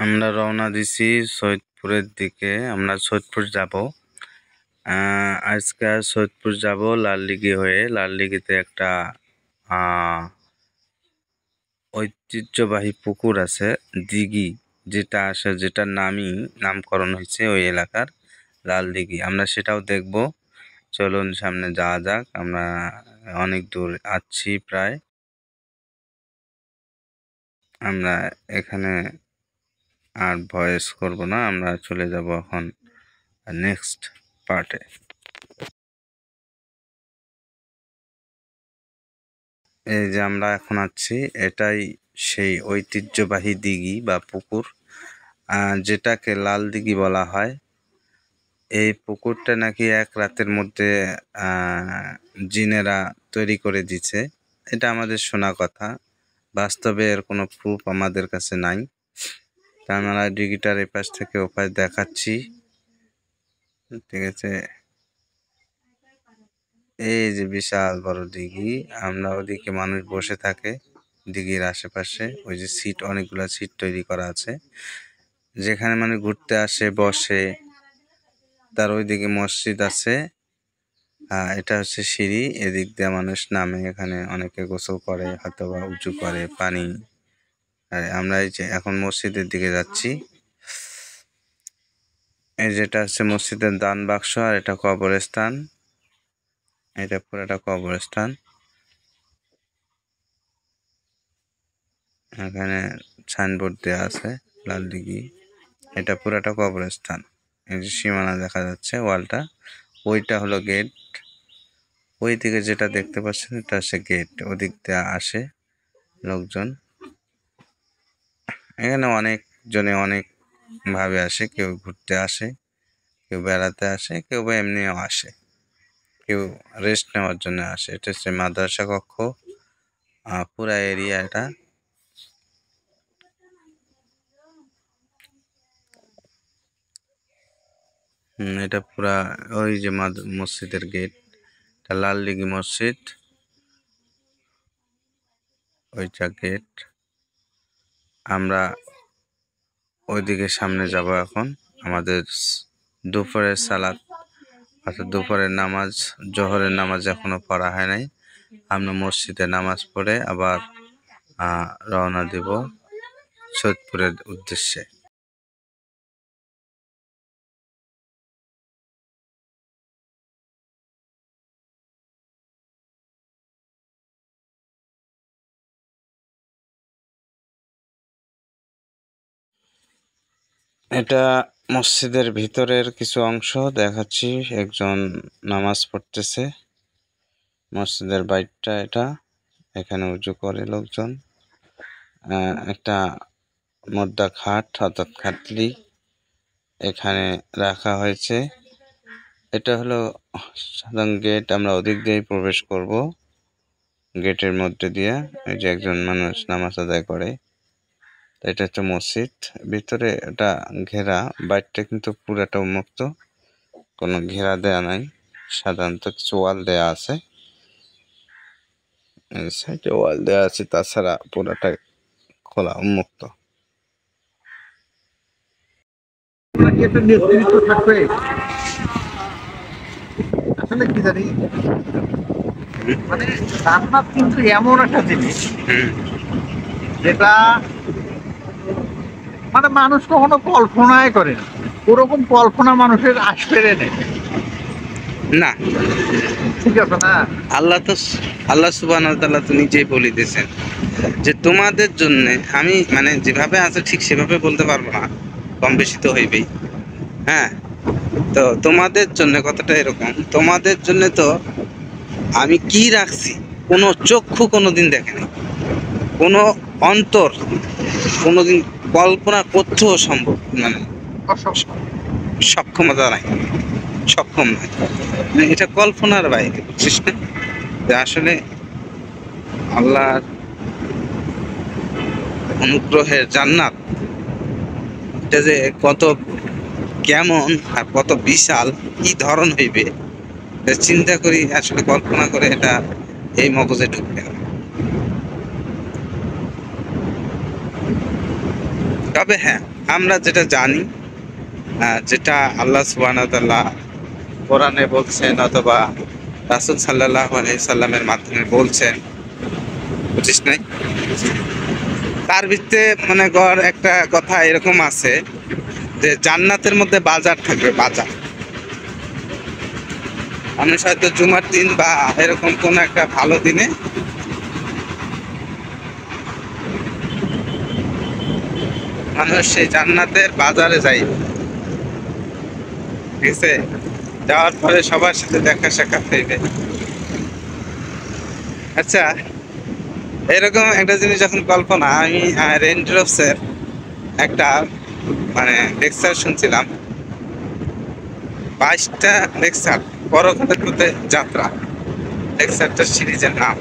আমরা রওনা দিছি সৈয়দপুরের দিকে। আমরা সৈয়দপুর যাব। আজকে আর সৈয়দপুর যাব লালদিঘি হয়ে। লালদিঘিতে একটা ঐতিহ্যবাহী পুকুর আছে, দিঘি, যেটার নামকরণ হয়েছে ওই এলাকার লালদিঘি। আমরা সেটাও দেখব। চলুন সামনে যাওয়া যাক। আমরা অনেক দূর আছি প্রায়। আমরা এখানে আর ভয়েস করব না, আমরা চলে যাব এখন নেক্সট পার্টে। এই যে আমরা এখন আছি, এটাই সেই ঐতিহ্যবাহী দিঘি বা পুকুর, যেটাকে লাল দিঘি বলা হয়। এই পুকুরটা নাকি এক রাতের মধ্যে জিনেরা তৈরি করে দিচ্ছে, এটা আমাদের শোনা কথা। বাস্তবে এর কোনো প্রুফ আমাদের কাছে নাই। তা আমরা দিঘিটার এপাশ থেকে ওপাশ দেখাচ্ছি, ঠিক আছে। এই যে বিশাল বড় দিঘি, আমরা ওদিকে মানুষ বসে থাকে দিঘির আশেপাশে। ওই যে সিট, অনেকগুলো সিট তৈরি করা আছে, যেখানে মানুষ ঘুরতে আসে, বসে। তার ওইদিকে মসজিদ আছে। এটা হচ্ছে সিঁড়ি, এদিক দিয়ে মানুষ নামে। এখানে অনেকে গোসল করে, হয়তো বা উঁচু করে পানি। আর আমরা এই যে এখন মসজিদের দিকে যাচ্ছি। এই যেটা হচ্ছে মসজিদের দান বাক্স, আর এটা কবরস্থান। এটা পুরোটা কবরস্থান। এখানে সাইনবোর্ড দেওয়া আছে লালদিঘি। এটা পুরাটা কবরস্থান। এই যে সীমানা দেখা যাচ্ছে, ওয়ালটা, ওইটা হলো গেট। ওই দিকে যেটা দেখতে পাচ্ছেন এটা হচ্ছে গেট। ওদিক দিয়ে আসে লোকজন। এখানে অনেক জনে অনেক ভাবে আসে। কেউ ঘুরতে আসে, কেউ বেড়াতে আসে, কেউ বা এমনিও আসে, কেউ রেস্ট নেওয়ার জন্য আসে। এটা হচ্ছে মাদ্রাসা কক্ষ, পুরা এরিয়া এটা। এটা পুরা ওই যে মসজিদের গেট, এটা লালদিঘি মসজিদ, ওইটা গেট। আমরা ওইদিকে সামনে যাব এখন। আমাদের দুপুরের সালাত, অর্থাৎ দুপুরের নামাজ, জোহরের নামাজ এখনো পড়া হয় নাই। আমরা মসজিদে নামাজ পড়ে আবার রওনা দিব সৈয়দপুরের উদ্দেশ্যে। এটা মসজিদের ভিতরের কিছু অংশ দেখাচ্ছি। একজন নামাজ পড়তেছে। মসজিদের বাইরটা এটা, এখানে উজু করে লোকজন। একটা মুর্দা খাট, অর্থাৎ খাটলি এখানে রাখা হয়েছে। এটা হলো সাধারণ গেট। আমরা ওদিক দিয়েই প্রবেশ করব, গেটের মধ্যে দিয়ে। এই যে একজন মানুষ নামাজ আদায় করে। এটা হচ্ছে মসজিদ। ভিতরে এটা ঘেরা, বাইরটা কিন্তু পুরাটা উন্মুক্ত, কোনো ঘেরা দেয়া নাই। সাধারণত কিছু ওয়াল দেয়া আছে, সাইডে ওয়াল দেয়া আছে, তাছাড়া পুরাটা খোলা, উন্মুক্ত। আসলে কি জানি, মানে জান্নাত কিন্তু এমন একটা জিনিস যেটা মানে মানুষ কখনো কল্পনাই করে না। ওরকম কল্পনা মানুষের আসবে নেই, না, ঠিক আছে না? আল্লাহ সুবহানাহু ওয়া তাআলা তো নিজেই বলে দিয়েছেন যে তোমাদের জন্য আমি, মানে যেভাবে আছে ঠিক সেভাবে বলতে পারবো না, কম বেশি তো হইবেই। হ্যাঁ, তো তোমাদের জন্য কথাটা এরকম, তোমাদের জন্য তো আমি কি রাখছি কোনো চক্ষু কোনোদিন দেখেনি, কোনো অন্তর কোনোদিন কল্পনা করতেও সম্ভব, মানে সক্ষমতা নাই, সক্ষম নয়। মানে এটা কল্পনার বাইরে, বুঝছিস না? যে আসলে আল্লাহর অনুগ্রহের জান্নাত, এটা যে কত কেমন আর কত বিশাল, কি ধরন হইবে, চিন্তা করি, আসলে কল্পনা করে এটা এই মগজে ঢুকবে না। তবে হ্যাঁ, আমরা যেটা জানি, যেটা আল্লাহ সুবহানাহু ওয়া তাআলা কোরআনে বলছেন অথবা রাসূল সাল্লাল্লাহু আলাইহি সাল্লামের মাধ্যমে বলছেন, বুঝিস নাই? তার ভিত্তিতে মনে কর একটা কথা এরকম আছে যে জান্নাতের মধ্যে বাজার থাকবে, বাজার। মানুষ হয়তো জুমার দিন বা এরকম কোন একটা ভালো দিনে মানুষ সেই জান্নাতের বাজারে যায়, ঠিক আছে? যাওয়ার পরে সবার সাথে দেখা সাক্ষাৎ হইবে। আচ্ছা, এরকম একটা জিনিস যখন কল্পনা, আমি রেন্ড্রপসের একটা মানে লেকচার শুনছিলাম, 22টা লেকচার, পরকালের পথে যাত্রা লেকচারটা সিরিজের নাম।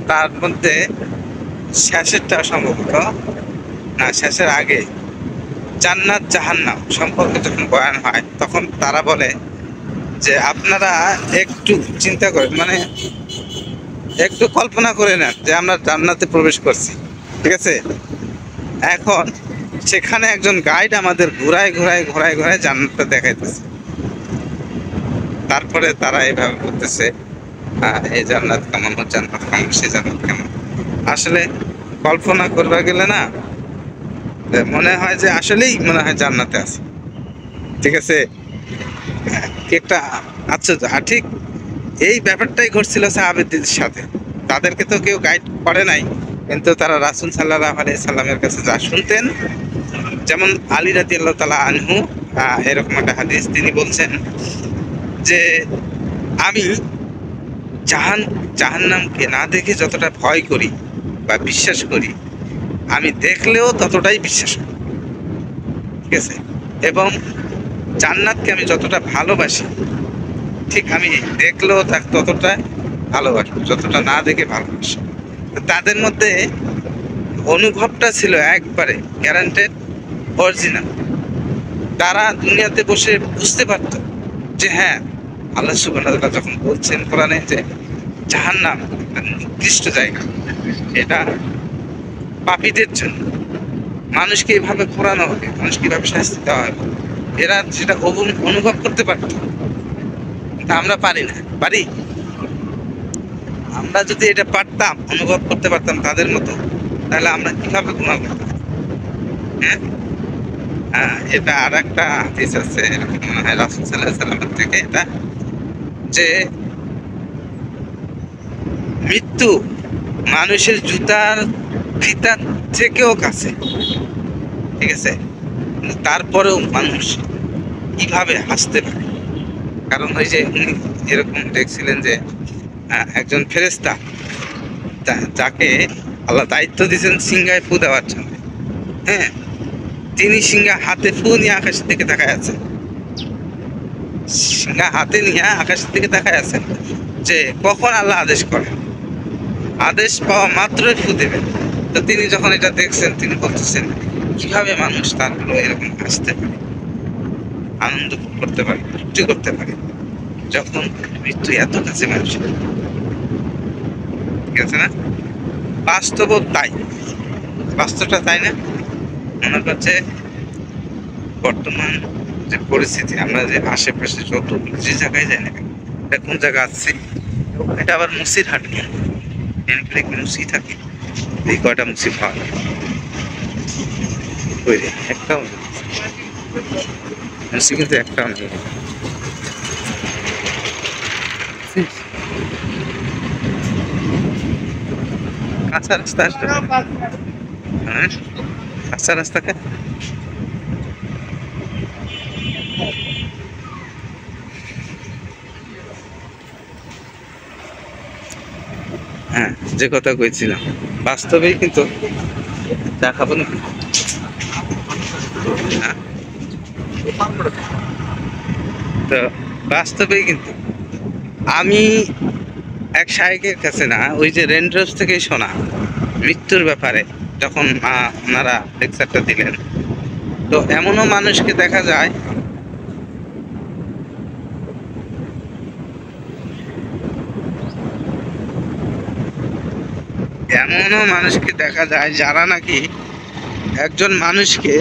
তার মধ্যে শেষেরটা সম্ভবত, না শেষের আগে জান্নাত জাহান্নাম সম্পর্কে যখন বয়ান হয়, তখন তারা বলে যে আপনারা একটু চিন্তা করেন, মানে একটু কল্পনা করে নেন যে আমরা জান্নাতে প্রবেশ করছি, ঠিক আছে? এখন সেখানে একজন গাইড আমাদের ঘোরায় ঘোরায় ঘোরায় ঘোরায় জান্নাতটা দেখাইতেছে। তারপরে তারা এইভাবে বলতেছে এই জান্নাত কেমন, ও জান্নাত কেমন, সে জান্নাত কেমন। আসলে কল্পনা করবা গেলে না, মনে হয় যে আসলেই মনে হয় জান্নাতে আছে, ঠিক আছে? কি একটা আশ্চর্য। আর ঠিক এই ব্যাপারটাই ঘটছিল সাহাবীদের সাথে। তাদেরকে তো কেউ গাইড করে নাই, কিন্তু তারা রাসূল সাল্লাল্লাহু আলাইহি সাল্লামের কাছে যা শুনতেন, যেমন আলী রাদিয়াল্লাহু তাআলা আনহু, এরকম একটা হাদিস, তিনি বলছেন যে আমি জাহান্নামকে না দেখে যতটা ভয় করি বা বিশ্বাস করি, আমি দেখলেও ততটাই বিশ্বাস করি, ঠিক আছে? এবং জান্নাতকে আমি যতটা ভালোবাসি, ঠিক আমি দেখলেও ততটা ভালোবাসি, যতটা না দেখে ভালোবাসি। তো তাদের মধ্যে অনুভবটা ছিল একবারে গ্যারান্টেড, অরিজিনাল। তারা দুনিয়াতে বসে বুঝতে পারত যে হ্যাঁ, আল্লাহ সুবহানাহু ওয়া তাআলা যখন বলছেন কোরআনে যে জাহান্নাম একটা নির্দিষ্ট জায়গা, এটা পাপীদের জন্য, মানুষকে এইভাবে পোড়ানো হবে, মানুষকে এইভাবে শাস্তি দেওয়া হবে, এরা সেটা অনুভব করতে পারত। তা আমরা পারি না, পারি? আমরা যদি এটা পারতাম, অনুভব করতে পারতাম তাদের মতো, তাহলে আমরা কিভাবে গুনাহ করতাম? হ্যাঁ, এটা আর একটা হাদিস আছে, এরকম মনে হয় রাসূল সাল্লাল্লাহু আলাইহি সাল্লামের থেকে, এটা যে মৃত্যু মানুষের জুতার ফিতার থেকেও কাছে, ঠিক আছে? তারপরেও মানুষ কিভাবে হাসতে পারে? কারণ ওই যে উনি এরকম দেখছিলেন যে একজন ফেরেশতা, যাকে আল্লাহ দায়িত্ব দিয়েছেন সিংহায় ফু দেওয়ার জন্য, হ্যাঁ, তিনি সিংহা হাতে ফু নিয়ে আকাশের দিকে তাকায় আছেন, সিংহা হাতে নিয়ে আকাশের দিকে তাকায় আছেন যে কখন আল্লাহ আদেশ করেন, আদেশ পাওয়া মাত্রই ফু দেবেন। তো তিনি যখন এটা দেখছেন, তিনি বলতেছেন কিভাবে মানুষ তারপরে এরকম হাসতে পারে, আনন্দ করতে পারে, তৃপ্তি করতে পারে, যখন মৃত্যু এত কাছে মানুষের, ঠিক আছে না? বাস্তব তাই, বাস্তবটা তাই না? মনে করছে বর্তমান যে পরিস্থিতি, আমরা যে আশেপাশে যত যে জায়গায় যাই না, এটা কোন জায়গা আছে, এটা আবার মুসির হাট, মুসি থাকে, এই কয়টা মুসি পাওয়া যায়, একটাও নেই মুসি, কিন্তু একটাও নেই। কাঁচা রাস্তা আসবে, হ্যাঁ, কাঁচা রাস্তাকে হ্যাঁ, যে কথা কইছিলাম, বাস্তবেই কিন্তু দেখাবো না। হ্যাঁ, তো বাস্তবেই কিন্তু আমি এক শায়েখের কাছে, না ওই যে রেন্ড্রপস থেকেই শোনা মৃত্যুর ব্যাপারে, যখন ওনারা লেকচারটা দিলেন, তো এমনও মানুষকে দেখা যায়, যারা নাকি একজন মানুষকে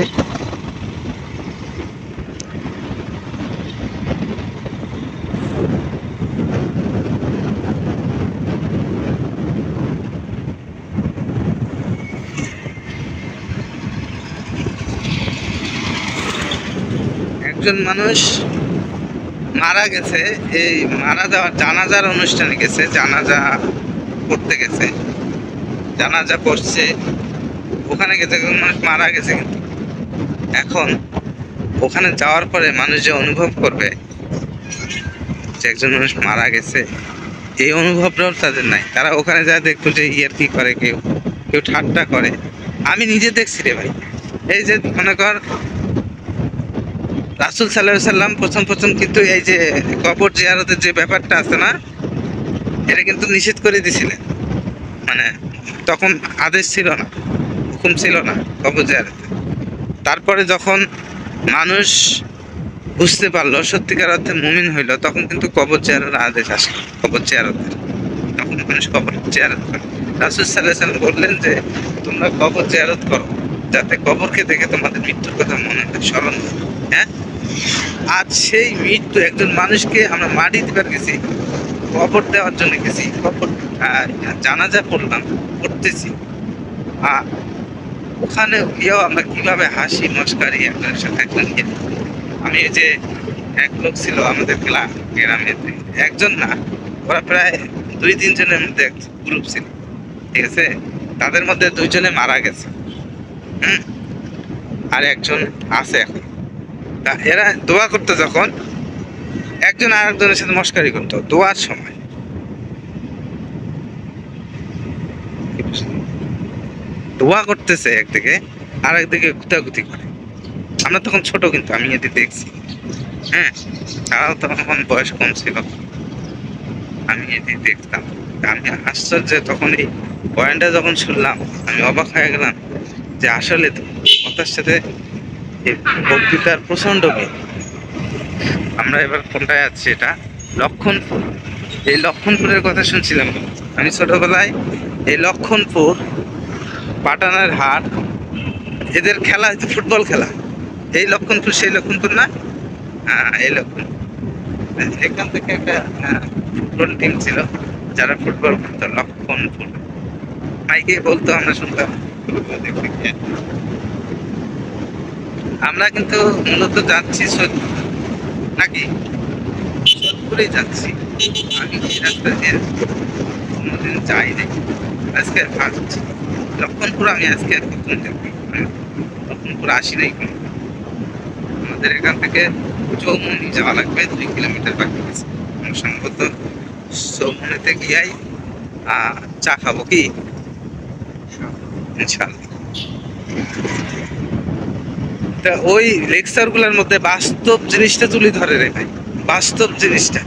একজন মানুষ মারা গেছে, এই মারা যাওয়ার জানাজার অনুষ্ঠানে গেছে, জানাজা পড়তে গেছে, জানাজা পড়ছে, ওখানে গেছে, একজন মানুষ মারা গেছে। কিন্তু এখন ওখানে যাওয়ার পরে মানুষ যে অনুভব করবে যে একজন মানুষ মারা গেছে, এই অনুভবটাও তাদের নাই। তারা ওখানে যা দেখতো যে কি করে, কেউ কেউ ঠাট্টা করে। আমি নিজে দেখছি রে ভাই, এই যে মনে কর রাসূল সাল্লাল্লাহু আলাইহি সাল্লাম প্রথম প্রথম কিন্তু এই যে কবর জিয়ারতের যে ব্যাপারটা আছে না, এটা কিন্তু নিষেধ করে দিয়েছিলেন। মানে তখন আদেশ ছিল না, হুকুম ছিল না কবর জিয়ারতে। তারপরে যখন মানুষ বুঝতে পারলো, সত্যিকার অর্থে মুমিন হইলো, তখন কিন্তু কবর জিয়ারতের আদেশ আসলো, কবর জিয়ারতের। তখন মানুষ কবর জিয়ারত করে। রাসূল সাল্লাল্লাহু আলাইহি সাল্লাম বললেন যে তোমরা কবর জিয়ারত করো, যাতে কবরকে দেখে তোমাদের মৃত্যুর কথা মনে হয়, স্মরণ হয়। হ্যাঁ, আজ সেই মৃত্যু, একজন মানুষকে আমরা মাটি দিবার গেছি, কবর দেওয়ার জন্য গেছি, কবর জানাজা পড়তেছি, আর ওখানে গিয়েও আমরা কিভাবে হাসি মস্কারি একজনের সাথে একজনকে। আমি এই যে এক লোক ছিল আমাদের গ্রামে, একজন না, ওরা প্রায় 2-3 জনের মধ্যে এক গ্রুপ ছিল, ঠিক আছে? তাদের মধ্যে 2 জনে মারা গেছে, আর একজন আছে এখন। তা এরা দোয়া করতে, যখন একজন আর একজনের সাথে মস্কারি করতো দোয়ার সময়, দোয়া করতেছে একদিকে, আর একদিকে গুতাগুতি করে। আমরা তখন ছোট, কিন্তু আমি এটি দেখছি। হ্যাঁ, তারাও তখন বয়স কম ছিল, আমি এটি দেখতাম। আমি আশ্চর্য, তখন এই পয়েন্টটা যখন শুনলাম আমি অবাক হয়ে গেলাম যে আসলে তো কথার সাথে এই বক্তৃতার প্রচন্ড মিল। আমরা এবার কোনটায় আছি, এটা লক্ষণপুর। এই লক্ষণপুরের কথা শুনছিলাম আমি ছোটবেলায়। এই লক্ষণপুর, পাটানের হাট, এদের খেলা হচ্ছে ফুটবল খেলা। এই লক্ষণপুর সেই লক্ষণপুর না? হ্যাঁ, এই লক্ষণপুর। এখান থেকে একটা ফুটবল টিম ছিল যারা ফুটবল খেলতো, লক্ষণপুর। মাইকে বলতো, আমরা শুনতাম। আমরা কিন্তু মূলত যাচ্ছি নাকি সোদপুরেই যাচ্ছি। আমি এই রাস্তা দিয়ে কোনোদিন যাই নাই, আজকে ফার্স্ট। লক্ষণপুর আমি আজকে প্রথম যাব, লক্ষণপুর আসি নাই কোনো। আমাদের এখান থেকে চৌমনি যাওয়া লাগবে, 2 কিলোমিটার বাকি আছে। সম্ভবত চৌমনিতে গিয়াই চা খাবো, কি ইনশাআল্লাহ। ওই লেকচার গুলোর মধ্যে বাস্তব জিনিসটা তুলে ধরে রে ভাই, বাস্তব জিনিসটা।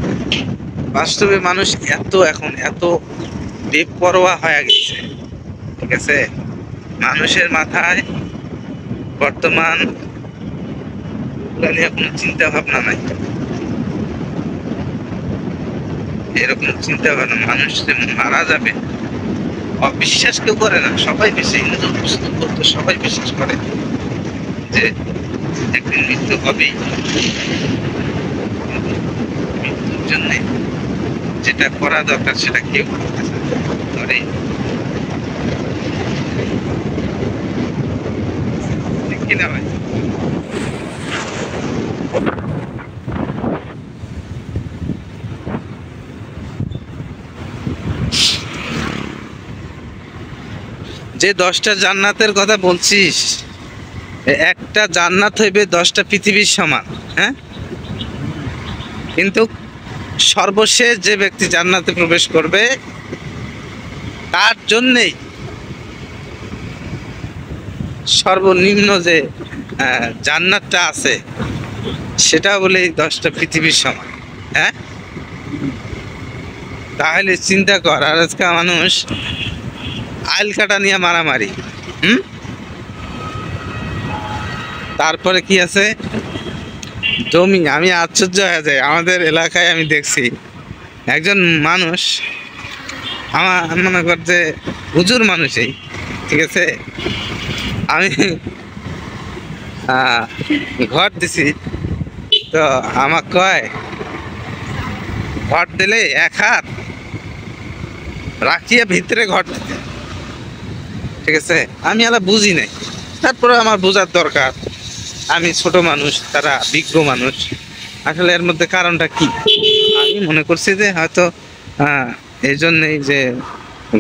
বাস্তবে মানুষ এখন এত বেপরোয়া হয়ে গেছে, ঠিক আছে? মানুষের মাথায় বর্তমান নিয়ে কোনো চিন্তা ভাবনা নাই, এরকম চিন্তা ভাবনা। মানুষ যে মারা যাবে অবিশ্বাস কেউ করে না, সবাই বিশ্বাস, হিন্দু মুসলিম বৌদ্ধ সবাই বিশ্বাস করে যে একদিন মৃত্যু হবেই। মৃত্যুর জন্য যেটা করা দরকার সেটা কেউ করে। কিনা ভাই? যে 10টা জান্নাতের কথা বলছিস, একটা জান্নাত হইবে 10টা পৃথিবীর সমান। হ্যাঁ, কিন্তু সর্বশেষ যে ব্যক্তি জান্নাতে প্রবেশ করবে তার জন্যেই সর্বনিম্ন যে জান্নাতটা আছে সেটা বলে 10টা পৃথিবীর সমান। হ্যাঁ, তাহলে চিন্তা কর। আর আজকে মানুষ আইল কাটা নিয়ে মারামারি। তারপরে কি আছে, জমি। আমি আশ্চর্য হয়ে যাই, আমাদের এলাকায় আমি দেখছি একজন মানুষ, আমার মনে কর যে হুজুর মানুষই, ঠিক আছে? আমি ঘর দিছি, তো আমাকে কয় ঘর দিলে 1 হাত রাখিয়া ভিতরে ঘর দিতে, ঠিক আছে? আমি বুঝি নাই, তারপরে আমার বোঝার দরকার। আমি ছোট মানুষ, তারা বিজ্ঞ মানুষ। আসলে এর মধ্যে কারণটা কি? আমি মনে করছি যে হয়তো এই জন্যই যে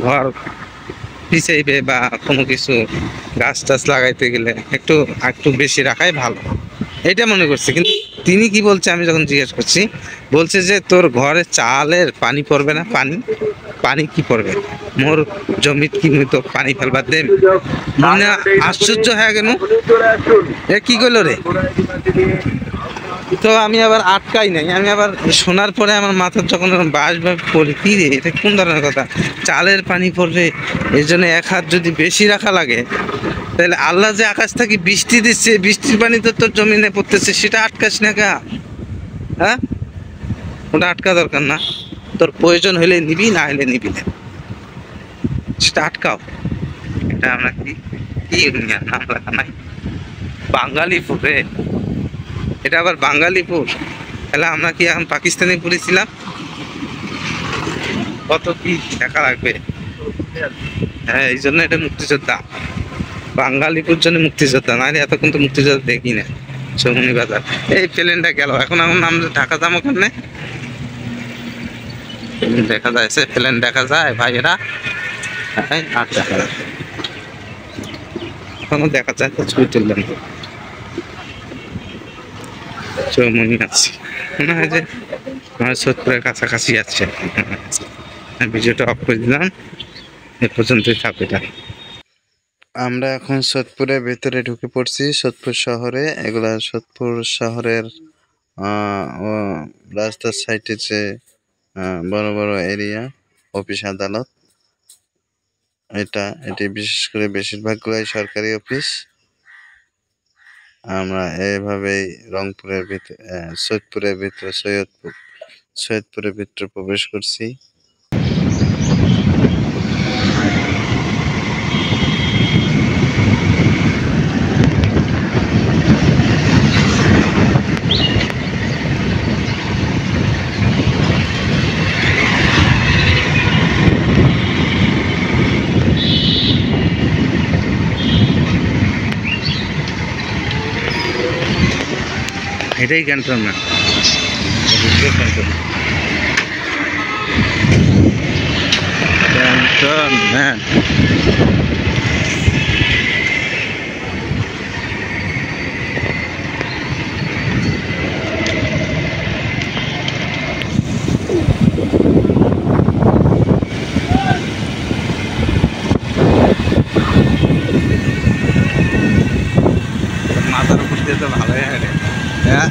ঘর পিছাইবে বা কোনো কিছু গাছ টাছ লাগাইতে গেলে একটু একটু বেশি রাখাই ভালো, এটা মনে করছে। কিন্তু তিনি কি বলছে আমি যখন জিজ্ঞেস করছি, বলছে যে তোর ঘরে চালের পানি পড়বে না। পানি পানি কি পড়বে? মোর জমিত কি মুই তো পানি ফেলবার দেব? মনে আশ্চর্য হয়ে গেল, এ কি করলো রে? তো আমি আবার আটকাই নাই, আমি আবার শোনার পরে আমার মাথার যখন বাস ভাব পড়ি, কি রে এটা কোন ধরনের কথা? চালের পানি পড়বে, এই জন্য এক হাত যদি বেশি রাখা লাগে, তাহলে আল্লাহ যে আকাশ থেকে বৃষ্টি দিচ্ছে, বৃষ্টির পানি তো তোর জমিনে পড়তেছে, সেটা আটকাস না কা? হ্যাঁ, ওটা আটকা দরকার না। তোর প্রয়োজন হলে নিবি, না হলে নিবি না, সেটা আটকাও। এটা আমরা কি কি দুনিয়ার নাম রাখা নাই? বাঙালিপুর রে, এটা আবার বাঙালিপুর। তাহলে আমরা কি এখন পাকিস্তানি পড়েছিলাম? কত কি দেখা লাগবে? হ্যাঁ, এই জন্য এটা মুক্তিযোদ্ধা, বাঙালিপুর জন্য মুক্তিযোদ্ধা, নাহলে এতক্ষণ তো মুক্তিযোদ্ধা দেখি না। চৌমনি বাজার, এই প্লেনটা গেল, এখন আমরা ঢাকা যাবো কেমনে? দেখা যায় সে প্লেন দেখা যায় ভাইয়েরা, আর দেখা যায় এখনো দেখা যায় তো, ছবি তুললাম। চৌমনি আছি, মনে হয় যে আমার সোদপুরের কাছাকাছি আছে। ভিডিওটা অফ করে দিলাম, এ পর্যন্তই থাকবে এটা। আমরা এখন সোদপুরের ভেতরে ঢুকে পড়ছি, সোদপুর শহরে। এগুলা সোদপুর শহরের রাস্তার সাইডে যে বড় বড় এরিয়া, অফিস আদালত, এটি বিশেষ করে বেশিরভাগগুলাই সরকারি অফিস। আমরা এভাবেই রংপুরের ভিতরে, সৈয়দপুরের ভিতরে, সৈয়দপুরের ভিতরে প্রবেশ করছি। এটাই ক্যান্টনমেন্ট, ক্যান্টনমেন্ট। মাথার উপর দিয়ে তো ভালোই হয় রে, হ্যাঁ।